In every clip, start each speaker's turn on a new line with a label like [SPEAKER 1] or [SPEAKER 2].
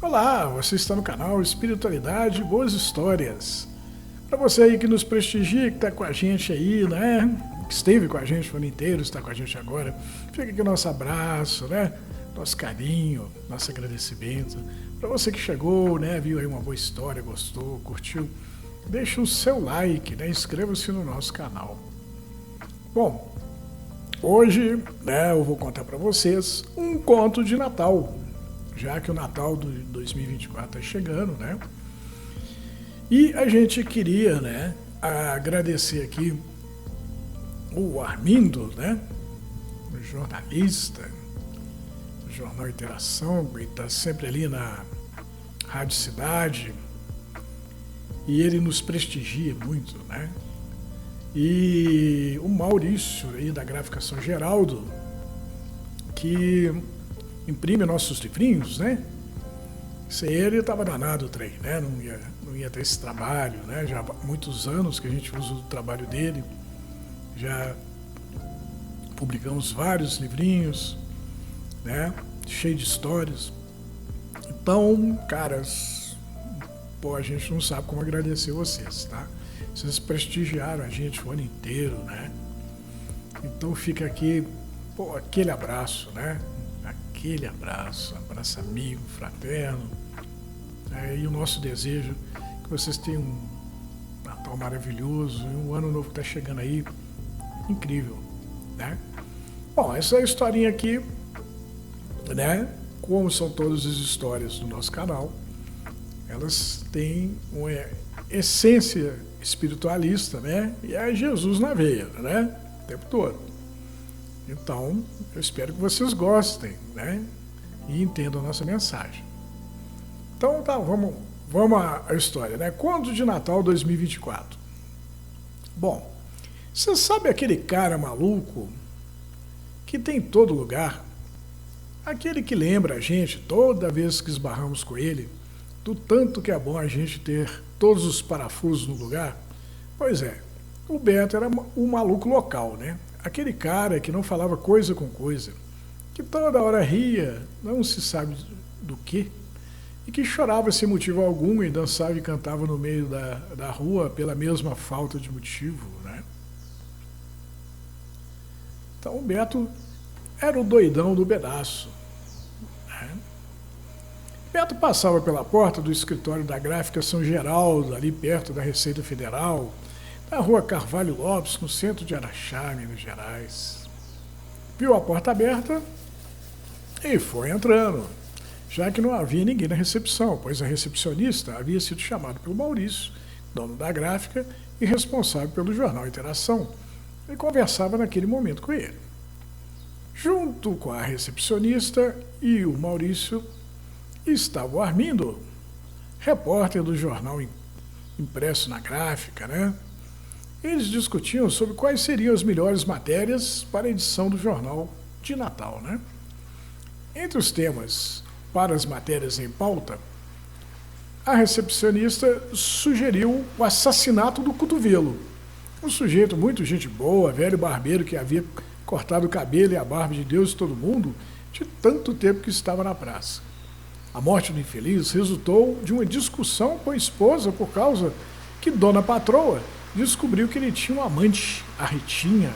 [SPEAKER 1] Olá, você está no canal Espiritualidade e Boas Histórias. Para você aí que nos prestigia, que está com a gente aí, né? Que esteve com a gente o ano inteiro, está com a gente agora. Fica aqui o nosso abraço, né? Nosso carinho, nosso agradecimento. Para você que chegou, né? Viu aí uma boa história, gostou, curtiu. Deixa o seu like, né? Inscreva-se no nosso canal. Bom, hoje, né, eu vou contar para vocês um conto de Natal, já que o Natal de 2024 está chegando, né? E a gente queria, né, agradecer aqui o Armindo, né, o jornalista do Jornal Interação, que está sempre ali na Rádio Cidade, e ele nos prestigia muito, né? E o Maurício aí da Gráfica São Geraldo, que imprime nossos livrinhos, né? Sem ele estava danado o trem, né? Não ia ter esse trabalho, né? Já há muitos anos que a gente usa o trabalho dele, já publicamos vários livrinhos, né? Cheio de histórias. Então, caras, pô, a gente não sabe como agradecer vocês, tá? Vocês prestigiaram a gente o ano inteiro, né? Então fica aqui, pô, aquele abraço, né? Aquele abraço amigo, fraterno, né? E o nosso desejo que vocês tenham um Natal maravilhoso e um ano novo que está chegando aí, incrível, né? Bom, essa historinha aqui, né? Como são todas as histórias do nosso canal, elas têm uma essência espiritualista, né? E é Jesus na veia, né? O tempo todo. Então, eu espero que vocês gostem, né? E entendam a nossa mensagem. Então, tá, vamos à história, né? Conto de Natal 2024. Bom, você sabe aquele cara maluco que tem em todo lugar? Aquele que lembra a gente toda vez que esbarramos com ele, do tanto que é bom a gente ter todos os parafusos no lugar? Pois é, o Beto era o maluco local, né? Aquele cara que não falava coisa com coisa, que toda hora ria, não se sabe do quê, e que chorava sem motivo algum e dançava e cantava no meio da rua pela mesma falta de motivo, né? Então o Beto era o doidão do pedaço, né? Beto passava pela porta do escritório da Gráfica São Geraldo, ali perto da Receita Federal, na rua Carvalho Lopes, no centro de Araxá, Minas Gerais. Viu a porta aberta e foi entrando, já que não havia ninguém na recepção, pois a recepcionista havia sido chamada pelo Maurício, dono da gráfica e responsável pelo jornal Interação, e conversava naquele momento com ele. Junto com a recepcionista e o Maurício estava o Armindo, repórter do jornal impresso na gráfica, né? Eles discutiam sobre quais seriam as melhores matérias para a edição do jornal de Natal, né? Entre os temas para as matérias em pauta, a recepcionista sugeriu o assassinato do Cotovelo, um sujeito muito gente boa, velho barbeiro que havia cortado o cabelo e a barba de Deus e todo mundo de tanto tempo que estava na praça. A morte do infeliz resultou de uma discussão com a esposa por causa que Dona Patroa descobriu que ele tinha uma amante, a Ritinha,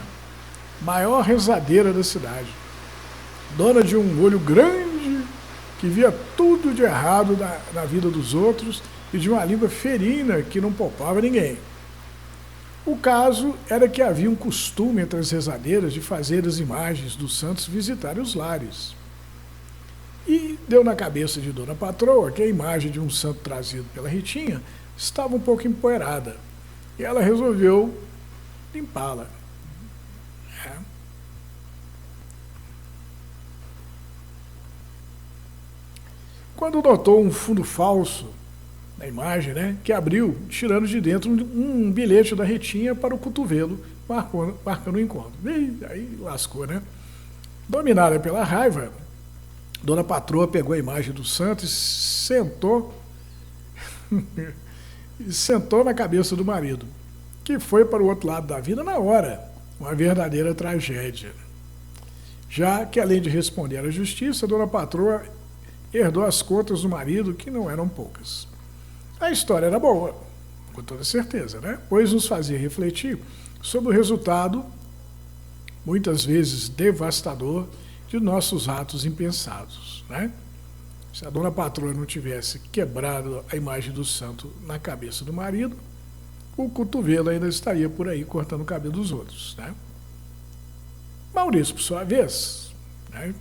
[SPEAKER 1] maior rezadeira da cidade, dona de um olho grande que via tudo de errado na vida dos outros e de uma língua ferina que não poupava ninguém. O caso era que havia um costume entre as rezadeiras de fazer as imagens dos santos visitarem os lares. E deu na cabeça de Dona Patroa que a imagem de um santo trazido pela Ritinha estava um pouco empoeirada. E ela resolveu limpá-la. É. Quando notou um fundo falso na imagem, né, que abriu, tirando de dentro um bilhete da Ritinha para o Cotovelo, marcando o encontro. E aí lascou, né? Dominada pela raiva, Dona Patroa pegou a imagem do santo e sentou na cabeça do marido, que foi para o outro lado da vida na hora, uma verdadeira tragédia. Já que, além de responder à justiça, a Dona Patroa herdou as contas do marido, que não eram poucas. A história era boa, com toda certeza, né? Pois nos fazia refletir sobre o resultado, muitas vezes devastador, de nossos atos impensados, né? Se a dona patroa não tivesse quebrado a imagem do santo na cabeça do marido, o cotovelo ainda estaria por aí cortando o cabelo dos outros, né? Maurício, por sua vez, né,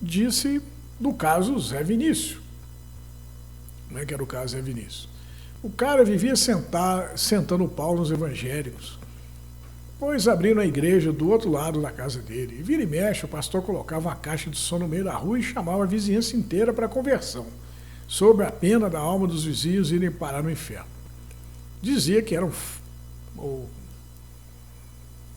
[SPEAKER 1] disse do caso Zé Vinícius. Como é que era o caso Zé Vinícius? O cara vivia sentando o pau nos evangélicos, pois abriram a igreja do outro lado da casa dele. E vira e mexe, o pastor colocava uma caixa de som no meio da rua e chamava a vizinhança inteira para conversão, sob a pena da alma dos vizinhos irem parar no inferno. Dizia que eram... O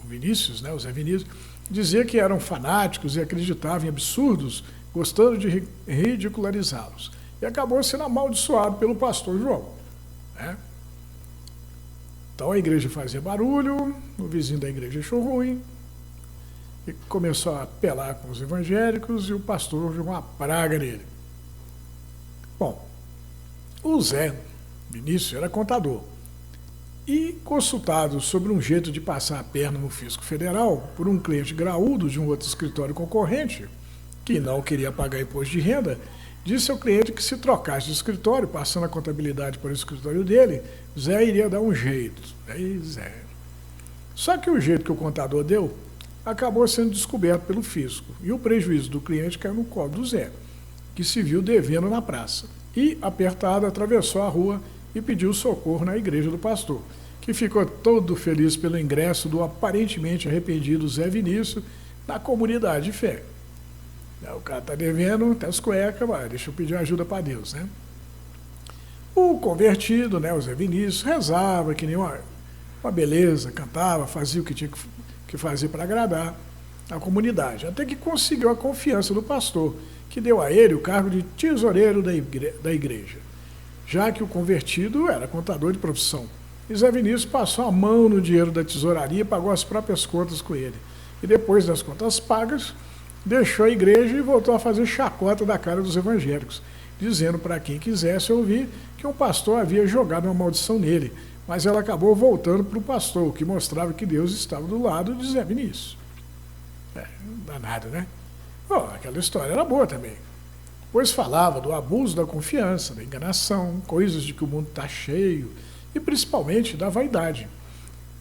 [SPEAKER 1] Vinícius, né, o Zé Vinícius, dizia que eram fanáticos e acreditavam em absurdos, gostando de ridicularizá-los. E acabou sendo amaldiçoado pelo pastor João, né? Então a igreja fazia barulho, o vizinho da igreja achou ruim, e começou a apelar com os evangélicos e o pastor jogou uma praga nele. Bom, o Zé Vinícius era contador e, consultado sobre um jeito de passar a perna no fisco federal por um cliente graúdo de um outro escritório concorrente, que não queria pagar imposto de renda, disse ao cliente que se trocasse de escritório, passando a contabilidade para o escritório dele, Zé iria dar um jeito. Aí, Zé. Só que o jeito que o contador deu acabou sendo descoberto pelo fisco, e o prejuízo do cliente caiu no colo do Zé, que se viu devendo na praça. E, apertado, atravessou a rua e pediu socorro na igreja do pastor, que ficou todo feliz pelo ingresso do aparentemente arrependido Zé Vinícius na comunidade de fé. O cara está devendo até as cuecas, mas deixa eu pedir ajuda para Deus, né? O convertido, né, o Zé Vinícius, rezava que nem uma beleza, cantava, fazia o que tinha que fazer para agradar a comunidade, até que conseguiu a confiança do pastor, que deu a ele o cargo de tesoureiro da igreja, já que o convertido era contador de profissão. E Zé Vinícius passou a mão no dinheiro da tesouraria e pagou as próprias contas com ele. E depois das contas pagas, deixou a igreja e voltou a fazer chacota da cara dos evangélicos, dizendo para quem quisesse ouvir que um pastor havia jogado uma maldição nele, mas ela acabou voltando para o pastor, o que mostrava que Deus estava do lado de Zé Vinícius. Danado, né? Bom, aquela história era boa também, pois falava do abuso da confiança, da enganação, coisas de que o mundo está cheio, e principalmente da vaidade.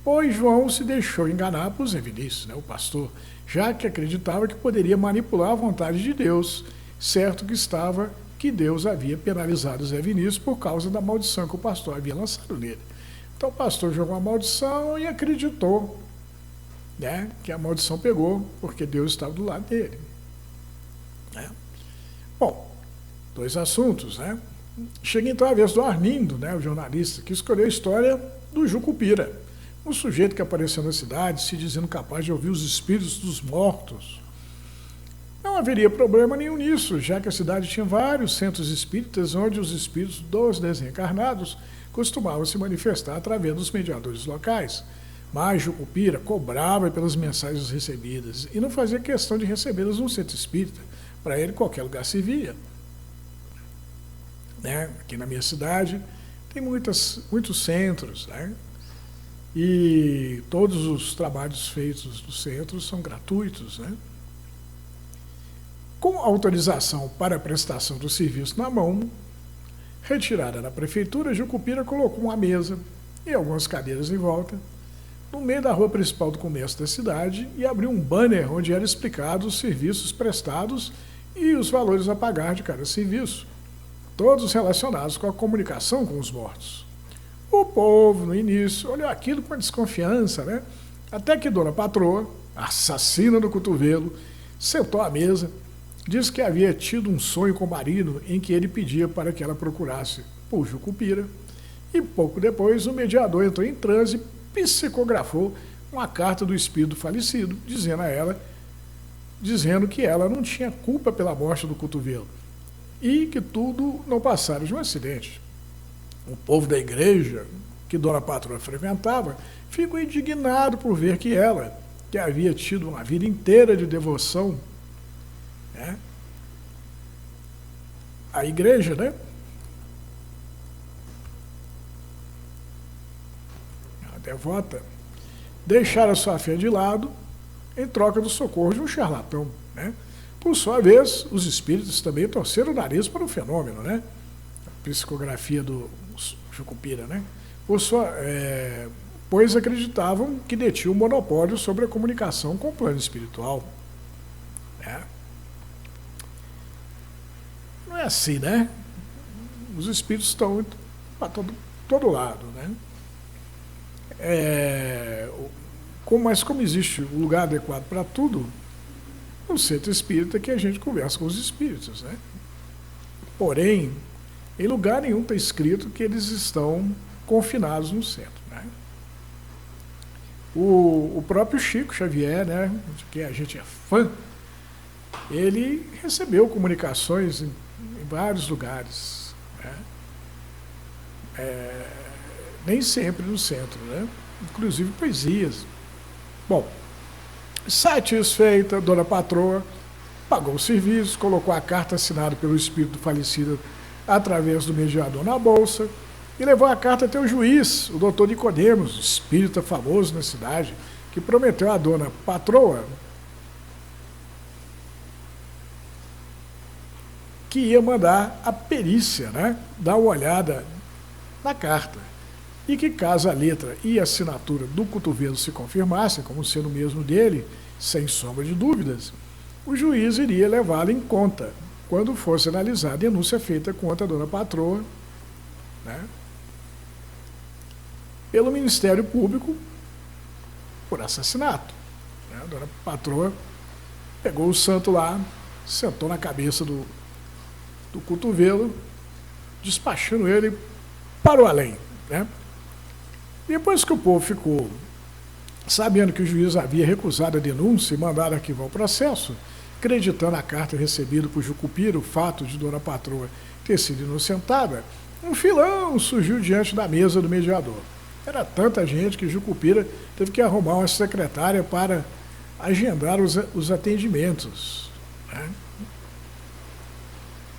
[SPEAKER 1] Pois João se deixou enganar por Zé Vinícius, né, o pastor, já que acreditava que poderia manipular a vontade de Deus, certo que estava que Deus havia penalizado Zé Vinícius por causa da maldição que o pastor havia lançado nele. Então o pastor jogou a maldição e acreditou, né, que a maldição pegou, porque Deus estava do lado dele. Né? Bom, dois assuntos, né? Chega então a vez do Armindo, né, o jornalista, que escolheu a história do Jucupira, um sujeito que apareceu na cidade se dizendo capaz de ouvir os espíritos dos mortos. Não haveria problema nenhum nisso, já que a cidade tinha vários centros espíritas onde os espíritos dos desencarnados costumavam se manifestar através dos mediadores locais. Mas Jucupira cobrava pelas mensagens recebidas e não fazia questão de recebê-las num centro espírita. Para ele, qualquer lugar servia. Né? Aqui na minha cidade tem muitos centros, né? E todos os trabalhos feitos no centro são gratuitos, né? Com autorização para a prestação do serviço na mão, retirada da prefeitura, Jucupira colocou uma mesa e algumas cadeiras em volta, no meio da rua principal do comércio da cidade, e abriu um banner onde eram explicados os serviços prestados e os valores a pagar de cada serviço, todos relacionados com a comunicação com os mortos. O povo, no início, olhou aquilo com desconfiança, né? Até que Dona Patroa, assassina do cotovelo, sentou à mesa, disse que havia tido um sonho com o marido em que ele pedia para que ela procurasse por Jucupira, e pouco depois o mediador entrou em transe e psicografou uma carta do espírito falecido, dizendo que ela não tinha culpa pela morte do cotovelo e que tudo não passara de um acidente. O povo da igreja, que Dona Patroa frequentava, ficou indignado por ver que ela, que havia tido uma vida inteira de devoção, né, a igreja, né? A devota, deixara sua fé de lado em troca do socorro de um charlatão, né? Por sua vez, os espíritos também torceram o nariz para o fenômeno, né? A psicografia do Jucupira, né? Pois acreditavam que detinha o monopólio sobre a comunicação com o plano espiritual. Né? Não é assim, né? Os espíritos estão para todo lado, né? Mas como existe um lugar adequado para tudo, no centro espírita que a gente conversa com os espíritos, né? Porém, em lugar nenhum está escrito que eles estão confinados no centro, né? O próprio Chico Xavier, né, de quem a gente é fã, ele recebeu comunicações em vários lugares, né? Nem sempre no centro, né? Inclusive poesias. Bom, satisfeita, dona patroa pagou o serviço, colocou a carta assinada pelo espírito falecido através do mediador na bolsa e levou a carta até o juiz, o doutor Nicodemos, espírita famoso na cidade, que prometeu à dona patroa que ia mandar a perícia, né, dar uma olhada na carta. E que caso a letra e a assinatura do cotovelo se confirmassem, como sendo o mesmo dele, sem sombra de dúvidas, o juiz iria levá-la em conta quando fosse analisada a denúncia feita contra a dona patroa, né, pelo Ministério Público por assassinato. Né? A dona patroa pegou o santo lá, sentou na cabeça do cotovelo, despachando ele para o além. Né? Depois que o povo ficou sabendo que o juiz havia recusado a denúncia e mandado arquivar o processo, acreditando a carta recebida por Jucupira, o fato de dona patroa ter sido inocentada, um filão surgiu diante da mesa do mediador. Era tanta gente que Jucupira teve que arrumar uma secretária para agendar os atendimentos, né,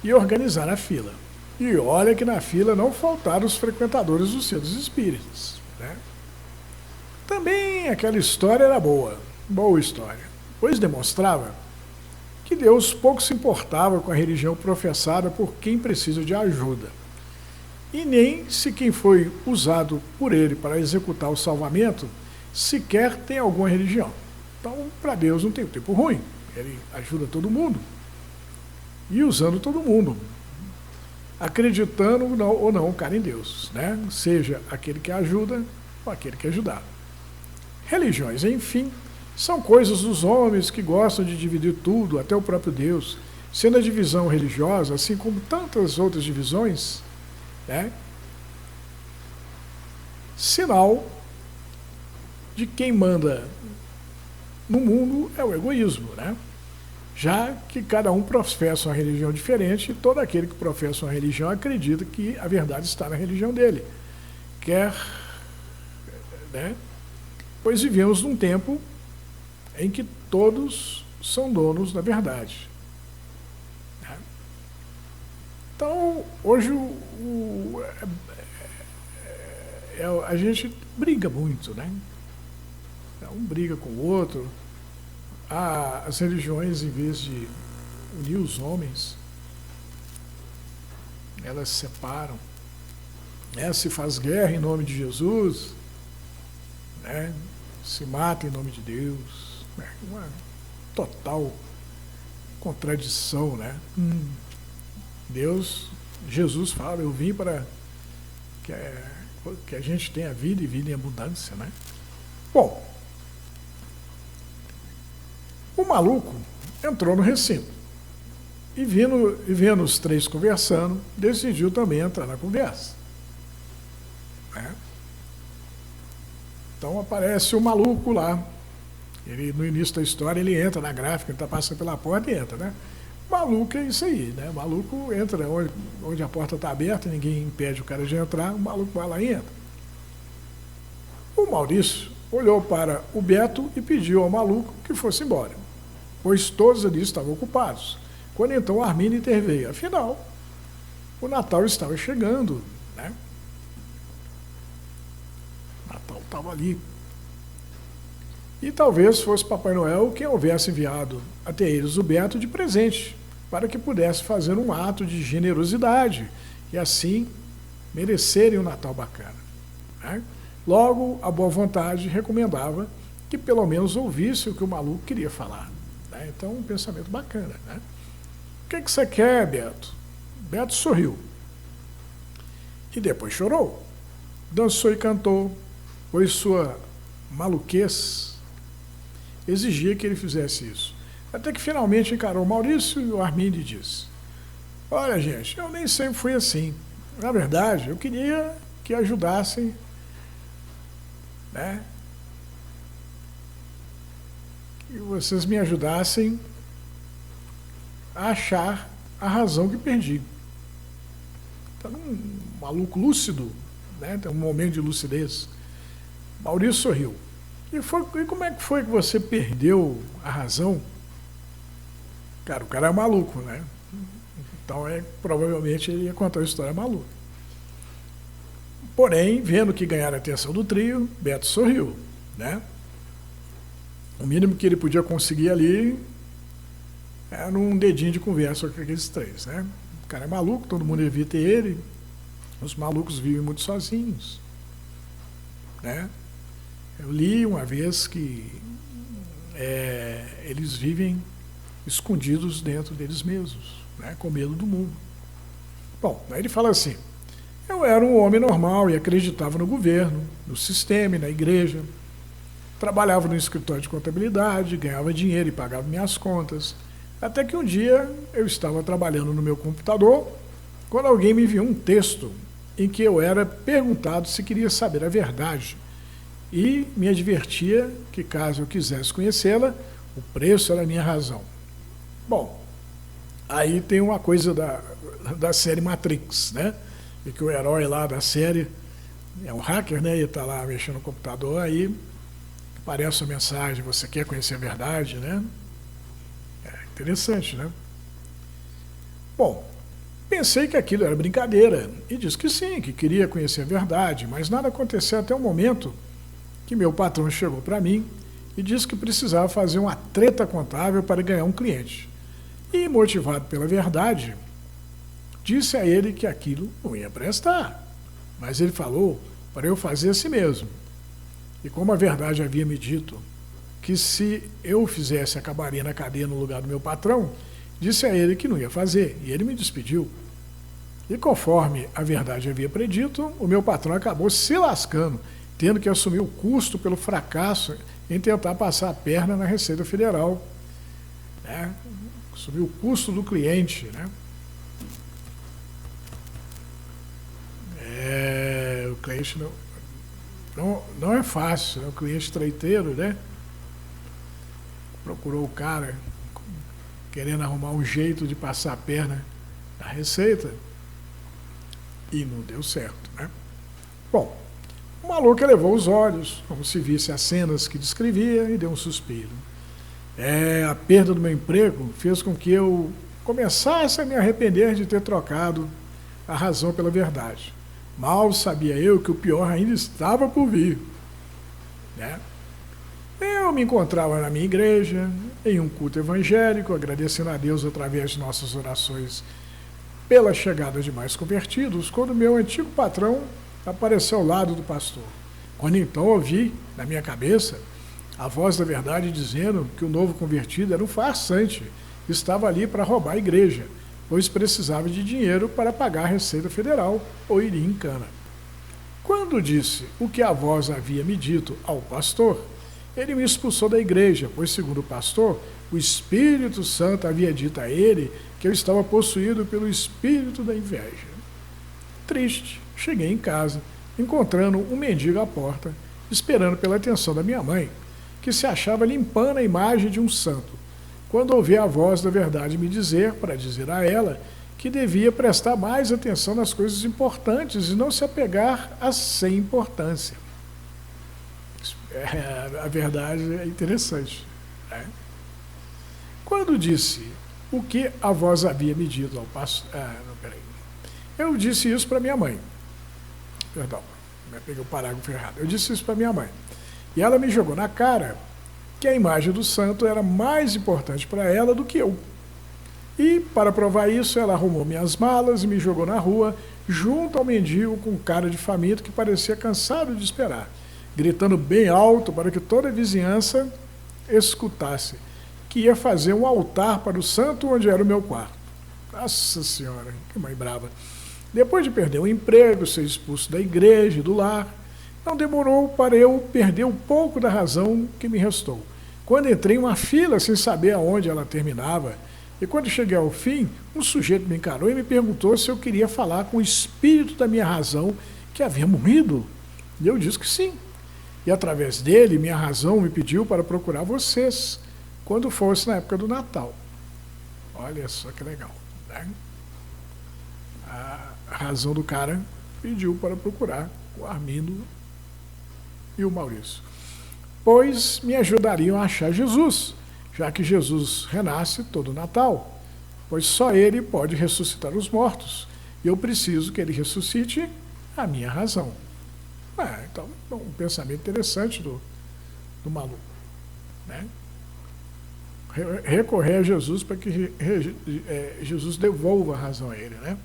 [SPEAKER 1] e organizar a fila. E olha que na fila não faltaram os frequentadores dos centros espíritas. Né? Também aquela história era boa história, pois demonstrava que Deus pouco se importava com a religião professada por quem precisa de ajuda, e nem se quem foi usado por ele para executar o salvamento sequer tem alguma religião. Então, para Deus não tem tempo ruim, ele ajuda todo mundo, e usando todo mundo, acreditando ou não o cara em Deus, né? Seja aquele que ajuda ou aquele que é ajudado. Religiões, enfim, são coisas dos homens que gostam de dividir tudo, até o próprio Deus, sendo a divisão religiosa, assim como tantas outras divisões, né, sinal de quem manda no mundo é o egoísmo, né? Já que cada um professa uma religião diferente, e todo aquele que professa uma religião acredita que a verdade está na religião dele. Né? Pois vivemos num tempo em que todos são donos da verdade. Né? Então, hoje a gente briga muito, né? Um briga com o outro. As religiões, em vez de unir os homens, elas se separam, né? Se faz guerra em nome de Jesus, né? Se mata em nome de Deus, né? Uma total contradição, né? Jesus fala, eu vim para que a gente tenha vida e vida em abundância, né? Bom, o maluco entrou no recinto e vendo os três conversando, decidiu também entrar na conversa. Né? Então aparece o maluco lá. Ele, no início da história, ele entra na gráfica, ele está passando pela porta e entra, né? Maluco é isso aí, né? O maluco entra onde a porta está aberta, ninguém impede o cara de entrar, o maluco vai lá e entra. O Maurício olhou para o Beto e pediu ao maluco que fosse embora, pois todos ali estavam ocupados. Quando então o Armínio interveio. Afinal, o Natal estava chegando, né? O Natal estava ali. E talvez fosse Papai Noel quem houvesse enviado até eles o Beto de presente, para que pudesse fazer um ato de generosidade e assim merecerem um Natal bacana, né? Logo, a boa vontade recomendava que pelo menos ouvisse o que o maluco queria falar, né? Então, um pensamento bacana, né? O que você quer, Beto? Beto sorriu. E depois chorou. Dançou e cantou, pois sua maluquez exigia que ele fizesse isso. Até que finalmente encarou Maurício e o Armínio e disse: olha, gente, eu nem sempre fui assim. Na verdade, eu queria que ajudassem, né? Que vocês me ajudassem a achar a razão que perdi. Está num maluco lúcido, né? Tem um momento de lucidez. Maurício sorriu. E como é que foi que você perdeu a razão? Cara, o cara é maluco, né? Então, provavelmente ele ia contar uma história maluca. Porém, vendo que ganharam a atenção do trio, Beto sorriu, né? O mínimo que ele podia conseguir ali era um dedinho de conversa com aqueles três, né? O cara é maluco, todo mundo evita ele. Os malucos vivem muito sozinhos, né? Eu li uma vez que eles vivem escondidos dentro deles mesmos, né? Com medo do mundo. Bom, aí ele fala assim: eu era um homem normal e acreditava no governo, no sistema e na igreja. Trabalhava no escritório de contabilidade, ganhava dinheiro e pagava minhas contas. Até que um dia eu estava trabalhando no meu computador, quando alguém me enviou um texto em que eu era perguntado se queria saber a verdade e me advertia que, caso eu quisesse conhecê-la, o preço era a minha razão. Bom, aí tem uma coisa da série Matrix, né? E que o herói lá da série é um hacker, né? E está lá mexendo no computador, aí aparece a mensagem: você quer conhecer a verdade, né? É interessante, né? Bom, pensei que aquilo era brincadeira e disse que sim, que queria conhecer a verdade, mas nada aconteceu até o momento que meu patrão chegou para mim e disse que precisava fazer uma treta contábil para ganhar um cliente. E, motivado pela verdade, disse a ele que aquilo não ia prestar, mas ele falou para eu fazer assim mesmo. E como a verdade havia me dito que se eu fizesse acabaria na cadeia no lugar do meu patrão, disse a ele que não ia fazer, e ele me despediu. E conforme a verdade havia predito, o meu patrão acabou se lascando, tendo que assumir o custo pelo fracasso em tentar passar a perna na Receita Federal, né? Assumir o custo do cliente, né? O cliente não é fácil, né? O cliente treiteiro, né? Procurou o cara querendo arrumar um jeito de passar a perna na Receita e não deu certo, né? Bom, o maluco elevou os olhos, como se visse as cenas que descrevia, e deu um suspiro. A perda do meu emprego fez com que eu começasse a me arrepender de ter trocado a razão pela verdade. Mal sabia eu que o pior ainda estava por vir, né? Eu me encontrava na minha igreja, em um culto evangélico, agradecendo a Deus através de nossas orações pela chegada de mais convertidos, quando meu antigo patrão apareceu ao lado do pastor. Quando então ouvi, na minha cabeça, a voz da verdade dizendo que o novo convertido era um farsante, estava ali para roubar a igreja, pois precisava de dinheiro para pagar a Receita Federal ou iria em cana. Quando disse o que a voz havia me dito ao pastor, ele me expulsou da igreja, pois, segundo o pastor, o Espírito Santo havia dito a ele que eu estava possuído pelo espírito da inveja. Triste, cheguei em casa, encontrando um mendigo à porta, esperando pela atenção da minha mãe, que se achava limpando a imagem de um santo, quando ouvi a voz da verdade me dizer, para dizer a ela, que devia prestar mais atenção nas coisas importantes e não se apegar às sem importância. A verdade é interessante, né? Quando disse o que a voz havia me dito ao pastor... Eu disse isso para minha mãe. Perdão, peguei o parágrafo errado. Eu disse isso para minha mãe. E ela me jogou na cara que a imagem do santo era mais importante para ela do que eu. E, para provar isso, ela arrumou minhas malas e me jogou na rua, junto ao mendigo com cara de faminto que parecia cansado de esperar, gritando bem alto para que toda a vizinhança escutasse, que ia fazer um altar para o santo onde era o meu quarto. Nossa Senhora, que mãe brava. Depois de perder o emprego, ser expulso da igreja e do lar, não demorou para eu perder um pouco da razão que me restou. Quando entrei em uma fila sem saber aonde ela terminava, e quando cheguei ao fim, um sujeito me encarou e me perguntou se eu queria falar com o espírito da minha razão que havia morrido. E eu disse que sim. E através dele, minha razão me pediu para procurar vocês, quando fosse na época do Natal. Olha só que legal, né? A razão do cara pediu para procurar o Armindo e o Maurício, pois me ajudariam a achar Jesus, já que Jesus renasce todo Natal, pois só ele pode ressuscitar os mortos, e eu preciso que ele ressuscite a minha razão. Então, um pensamento interessante do maluco, né? Recorrer a Jesus para que Jesus devolva a razão a ele, né?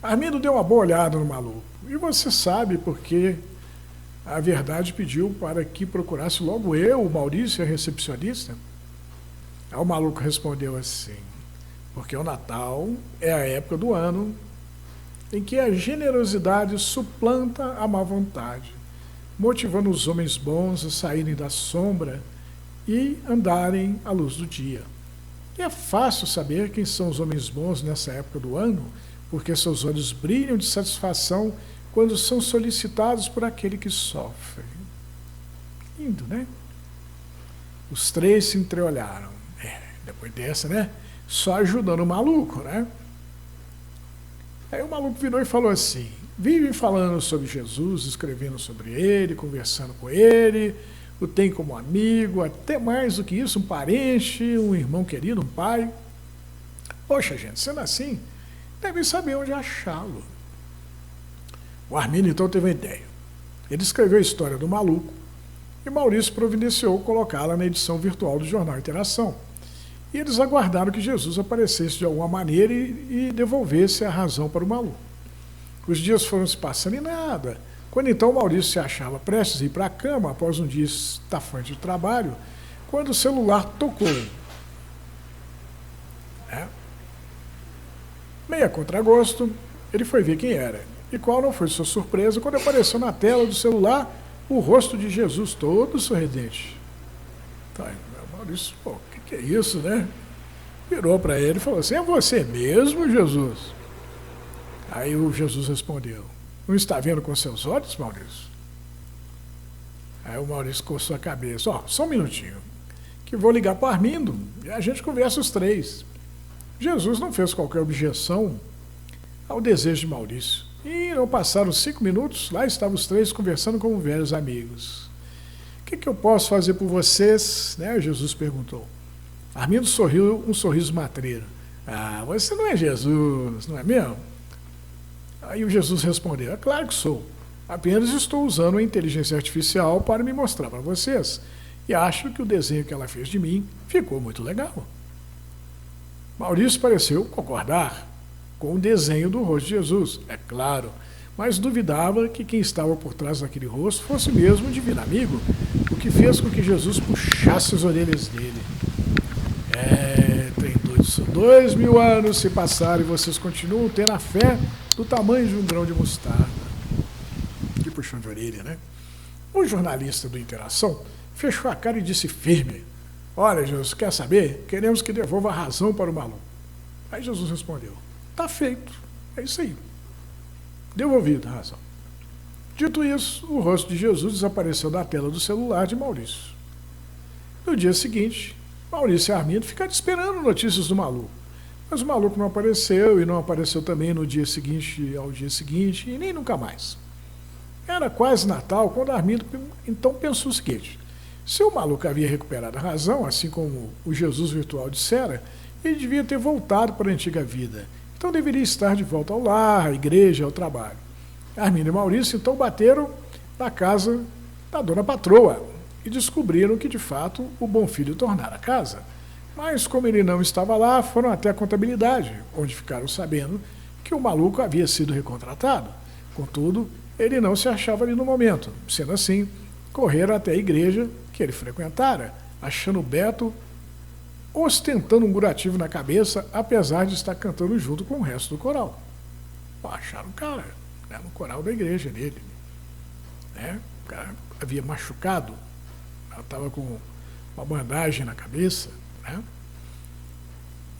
[SPEAKER 1] Armindo deu uma boa olhada no maluco, e você sabe porque a verdade pediu para que procurasse logo eu, o Maurício, a recepcionista? Aí o maluco respondeu assim: porque o Natal é a época do ano em que a generosidade suplanta a má vontade, motivando os homens bons a saírem da sombra e andarem à luz do dia. E é fácil saber quem são os homens bons nessa época do ano, porque seus olhos brilham de satisfação quando são solicitados por aquele que sofre. Lindo, né? Os três se entreolharam. Depois dessa, né? Só ajudando o maluco, né? Aí o maluco virou e falou assim: vivem falando sobre Jesus, escrevendo sobre ele, conversando com ele, o tem como amigo, até mais do que isso, um parente, um irmão querido, um pai. Poxa, gente, sendo assim, devem saber onde achá-lo. O Armindo então teve uma ideia. Ele escreveu a história do maluco e Maurício providenciou colocá-la na edição virtual do Jornal Interação. E eles aguardaram que Jesus aparecesse de alguma maneira e devolvesse a razão para o maluco. Os dias foram se passando e nada. Quando então Maurício se achava prestes a ir para a cama, após um dia estafante de trabalho, quando o celular tocou. Meio a contragosto, ele foi ver quem era. E qual não foi sua surpresa quando apareceu na tela do celular o rosto de Jesus todo sorridente. Tá, Maurício, pô, que é isso, né? Virou para ele e falou assim: é você mesmo, Jesus? Aí o Jesus respondeu: não está vendo com seus olhos, Maurício? Aí o Maurício coçou a cabeça: só um minutinho, que vou ligar para o Armindo e a gente conversa os três. Jesus não fez qualquer objeção ao desejo de Maurício. E não passaram 5 minutos, lá estavam os três conversando como velhos amigos. O que eu posso fazer por vocês? Né? Jesus perguntou. Armindo sorriu um sorriso matreiro. Você não é Jesus, não é mesmo? Aí o Jesus respondeu: é claro que sou. Apenas estou usando a inteligência artificial para me mostrar para vocês. E acho que o desenho que ela fez de mim ficou muito legal. Maurício pareceu concordar com o desenho do rosto de Jesus, é claro, mas duvidava que quem estava por trás daquele rosto fosse mesmo um divino amigo, o que fez com que Jesus puxasse as orelhas dele. Tem 2000 anos se passaram e vocês continuam tendo a fé do tamanho de um grão de mostarda. Que puxão de orelha, né? O jornalista do Interação fechou a cara e disse firme: olha, Jesus, quer saber? Queremos que devolva a razão para o maluco. Aí Jesus respondeu: está feito, é isso aí. Devolvido a razão. Dito isso, o rosto de Jesus desapareceu da tela do celular de Maurício. No dia seguinte, Maurício e Armindo ficaram esperando notícias do maluco. Mas o maluco não apareceu, e não apareceu também no dia seguinte ao dia seguinte, e nem nunca mais. Era quase Natal quando Armindo então pensou o seguinte: se o maluco havia recuperado a razão, assim como o Jesus virtual dissera, ele devia ter voltado para a antiga vida, então deveria estar de volta ao lar, à igreja, ao trabalho. Armindo e Maurício então bateram na casa da dona patroa e descobriram que, de fato, o Bonfilho tornara a casa. Mas, como ele não estava lá, foram até a contabilidade, onde ficaram sabendo que o maluco havia sido recontratado. Contudo, ele não se achava ali no momento. Sendo assim, correram até a igreja que ele frequentara, achando o Beto ostentando um curativo na cabeça, apesar de estar cantando junto com o resto do coral. Acharam o cara, né, no coral da igreja dele. Né? O cara havia machucado, estava com uma bandagem na cabeça. Né?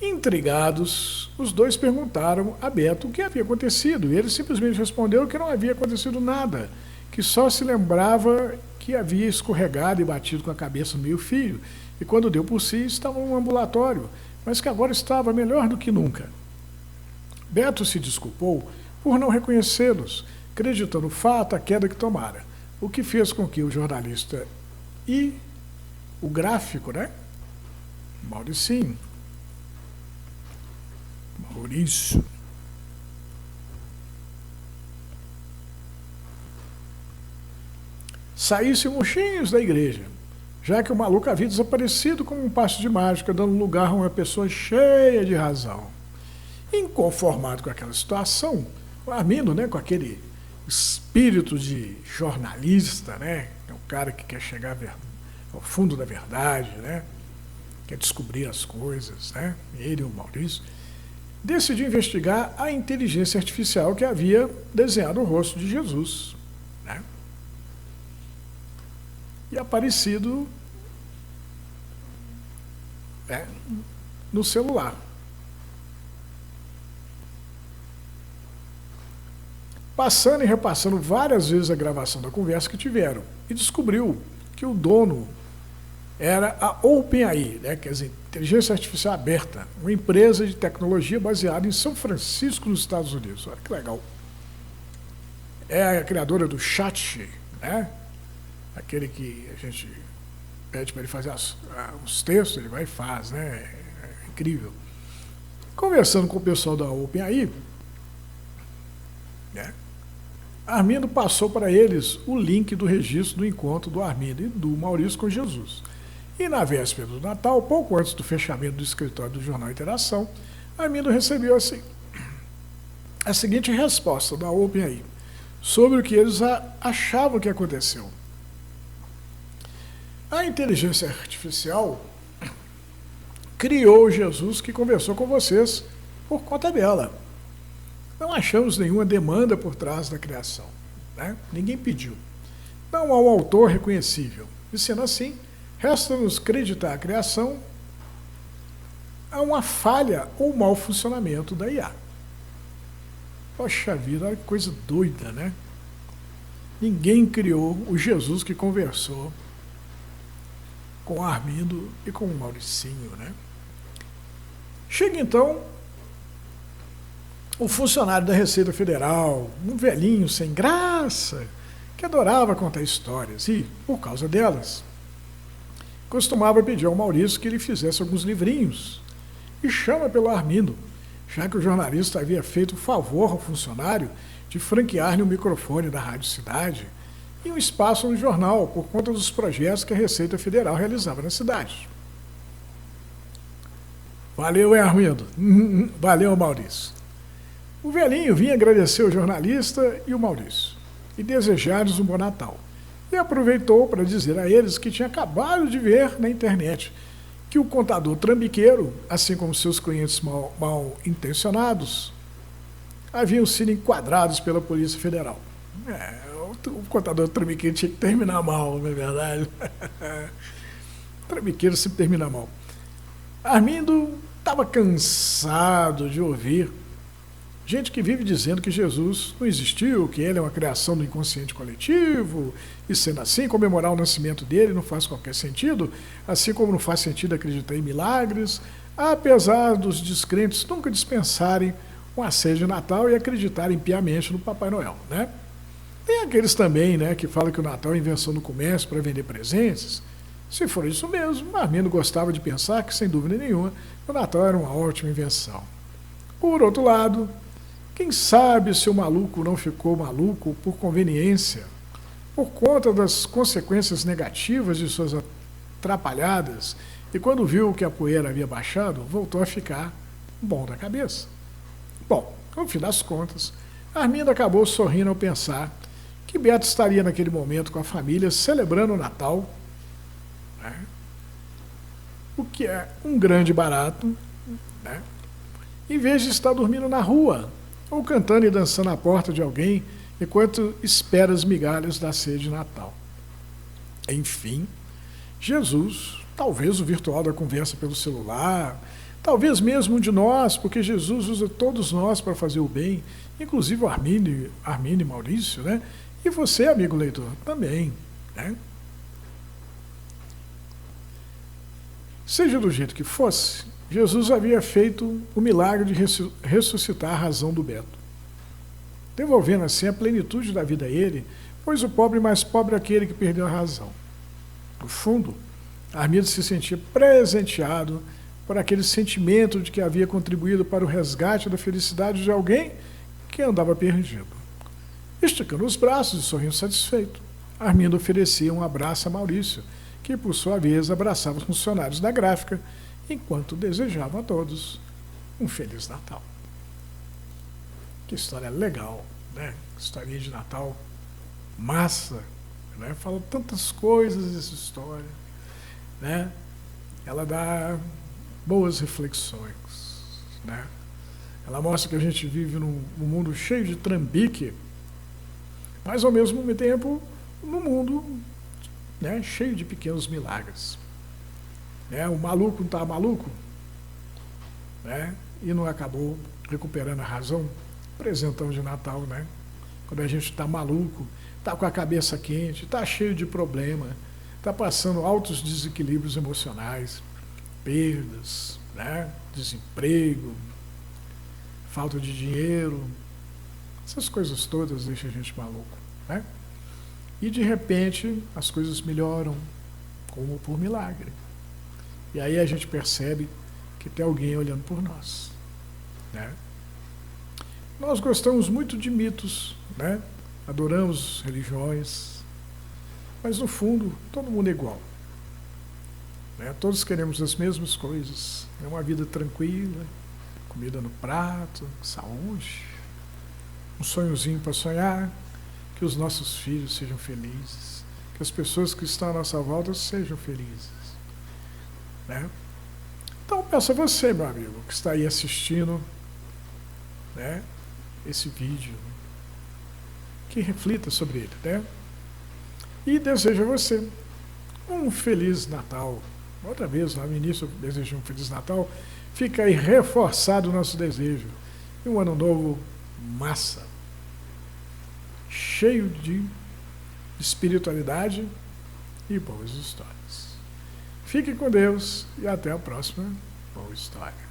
[SPEAKER 1] Intrigados, os dois perguntaram a Beto o que havia acontecido, e ele simplesmente respondeu que não havia acontecido nada, que só se lembrava que havia escorregado e batido com a cabeça no meio-fio, e quando deu por si estava no ambulatório, mas que agora estava melhor do que nunca. Beto se desculpou por não reconhecê-los, acreditando o fato, a queda que tomara, o que fez com que o jornalista e o gráfico, né, Maurício, saíssem murchinhos da igreja, já que o maluco havia desaparecido como um passo de mágica, dando lugar a uma pessoa cheia de razão. Inconformado com aquela situação, o Armindo, né, com aquele espírito de jornalista, né, é um cara que quer chegar ao fundo da verdade, né, quer descobrir as coisas, né, ele e o Maurício, decidiu investigar a inteligência artificial que havia desenhado o rosto de Jesus, né, e aparecido no celular. Passando e repassando várias vezes a gravação da conversa que tiveram, e descobriu que o dono era a OpenAI, né, quer dizer, inteligência artificial aberta, uma empresa de tecnologia baseada em São Francisco, nos Estados Unidos. Olha que legal. É a criadora do Chat, né? Aquele que a gente pede para ele fazer os textos, ele vai e faz, né? É incrível. Conversando com o pessoal da OpenAI, né, Armindo passou para eles o link do registro do encontro do Armindo e do Maurício com Jesus. E na véspera do Natal, pouco antes do fechamento do escritório do Jornal Interação, Armindo recebeu a seguinte resposta da OpenAI sobre o que eles achavam que aconteceu. A inteligência artificial criou o Jesus que conversou com vocês por conta dela. Não achamos nenhuma demanda por trás da criação, né? Ninguém pediu. Não há um autor reconhecível. E sendo assim, resta-nos acreditar a criação a uma falha ou mau funcionamento da IA. Poxa vida, olha que coisa doida, né? Ninguém criou o Jesus que conversou com o Armindo e com o Mauricinho, né? Chega então o funcionário da Receita Federal, um velhinho sem graça, que adorava contar histórias e, por causa delas, costumava pedir ao Maurício que ele fizesse alguns livrinhos e chama pelo Armindo, já que o jornalista havia feito o favor ao funcionário de franquear-lhe o microfone da Rádio Cidade e um espaço no jornal por conta dos projetos que a Receita Federal realizava na cidade. Valeu, hein, Armindo? Valeu, Maurício. O velhinho vinha agradecer o jornalista e o Maurício e desejar-lhes um bom Natal. E aproveitou para dizer a eles que tinha acabado de ver na internet que o contador trambiqueiro, assim como seus clientes mal intencionados, haviam sido enquadrados pela Polícia Federal. O contador trambiqueiro tinha que terminar mal, não é verdade? O trambiqueiro sempre termina mal. Armindo estava cansado de ouvir gente que vive dizendo que Jesus não existiu, que ele é uma criação do inconsciente coletivo, e sendo assim, comemorar o nascimento dele não faz qualquer sentido, assim como não faz sentido acreditar em milagres, apesar dos descrentes nunca dispensarem uma ceia de Natal e acreditarem piamente no Papai Noel, né? Tem aqueles também, né, que falam que o Natal é invenção do comércio para vender presentes. Se for isso mesmo, Armindo gostava de pensar que, sem dúvida nenhuma, o Natal era uma ótima invenção. Por outro lado, quem sabe se o maluco não ficou maluco por conveniência, por conta das consequências negativas de suas atrapalhadas, e quando viu que a poeira havia baixado, voltou a ficar bom da cabeça. Bom, no fim das contas, Armindo acabou sorrindo ao pensar que Beto estaria naquele momento com a família celebrando o Natal, né? O que é um grande barato, né? Em vez de estar dormindo na rua, ou cantando e dançando à porta de alguém enquanto espera as migalhas da ceia de Natal. Enfim, Jesus, talvez o virtual da conversa pelo celular, talvez mesmo um de nós, porque Jesus usa todos nós para fazer o bem, inclusive o Armínio e Maurício, né? E você, amigo leitor, também, né? Seja do jeito que fosse, Jesus havia feito o milagre de ressuscitar a razão do Beto, devolvendo assim a plenitude da vida a ele, pois o pobre mais pobre é aquele que perdeu a razão. No fundo, Armindo se sentia presenteado por aquele sentimento de que havia contribuído para o resgate da felicidade de alguém que andava perdido. Esticando os braços e sorrindo satisfeito, Armindo oferecia um abraço a Maurício, que por sua vez abraçava os funcionários da gráfica, enquanto desejava a todos um Feliz Natal. Que história legal, né? Historinha de Natal, massa, né? Fala tantas coisas essa história, né? Ela dá boas reflexões, né? Ela mostra que a gente vive num mundo cheio de trambique, mas ao mesmo tempo num mundo, né, cheio de pequenos milagres. Né? O maluco não estava maluco, né? E não acabou recuperando a razão. Presentão de Natal, né? Quando a gente está maluco, está com a cabeça quente, está cheio de problema, está passando altos desequilíbrios emocionais, perdas, né? Desemprego, falta de dinheiro, essas coisas todas deixam a gente maluco, né? E de repente as coisas melhoram, como por milagre. E aí a gente percebe que tem alguém olhando por nós, né? Nós gostamos muito de mitos, né? Adoramos religiões, mas no fundo todo mundo é igual, né? Todos queremos as mesmas coisas, é uma vida tranquila, comida no prato, saúde, um sonhozinho para sonhar, que os nossos filhos sejam felizes, que as pessoas que estão à nossa volta sejam felizes, né? Então peço a você, meu amigo, que está aí assistindo, né, esse vídeo, que reflita sobre ele, né? E desejo a você um Feliz Natal. Outra vez, lá no início eu desejo um Feliz Natal, fica aí reforçado o nosso desejo. E um ano novo massa, cheio de espiritualidade e boas histórias. Fique com Deus e até a próxima boa história.